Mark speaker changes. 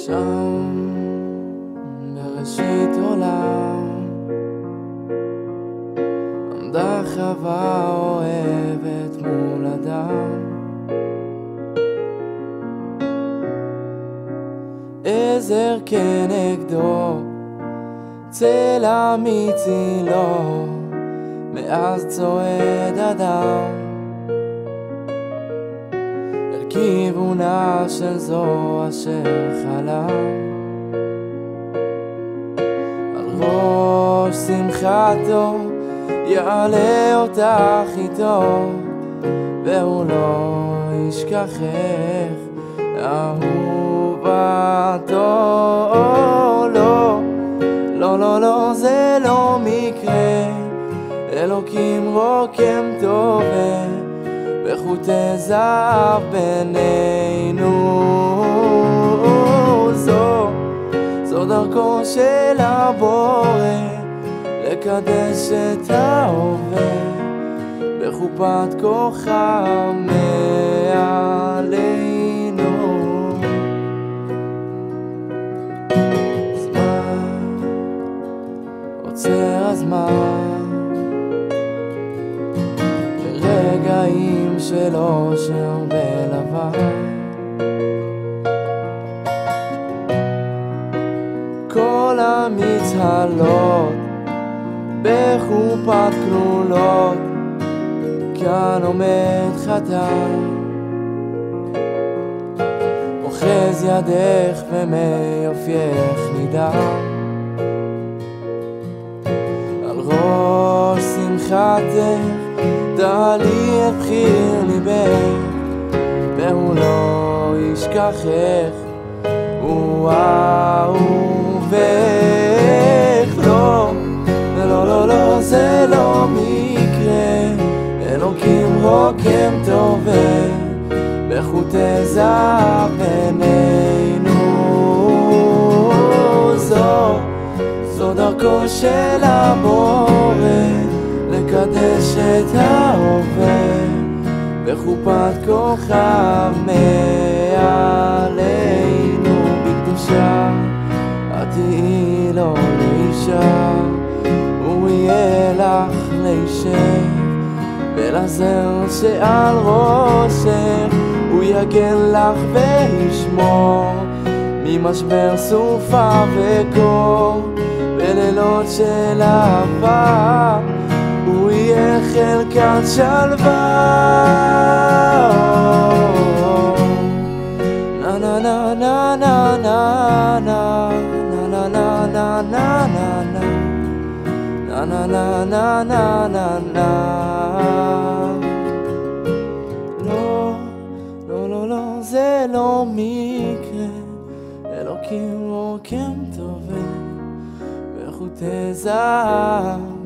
Speaker 1: שם בראשית עולם עמדה חווה אוהבת מול אדם, עזר כנגדו, צלע מצילו, מאז צועד אדם אל כיוונה של זו אשר חלם. על ראש שמחתו יעלה אותך איתו, והוא לא ישכחך אהובתו. לא, לא, לא, לא, זה לא מקרה, אלוקים רוקם טוב בחוטי זהב בינינו. זו דרכו של הבורא לקדש את ההווה בחופת כוכב מעלינו. זמן עוצר הזמן ברגעים של אושר בלבן, כל המצהלות בחופת כלולות, כאן עומד חתן, אוחז ידך ומיופייך מדם. על ראש שמחתך תעלי את בחיר ליבך, והוא לא ישכחך, הוא אהובך. לא, לא, לא, לא, זה לא מקרה, אלוקים רוקם טוב בחוטי זהב בינינו. זו דרכו של הבורא לקדש את ההווה בחופת כוכב מעלינו. בקדושה את תהיי לו לאישה, הוא יהיה לך לישך, ולזר שעל ראשך הוא יגן לך וישמור ממשבר סופה וקור, בלילות של אהבה הוא יהיה חלקת שלווה. na na na na na na na na na na na na na na na na na na na. לא, לא, לא, לא, זה לא מקרה, אלוקים רוקם טוב בחוטי זהב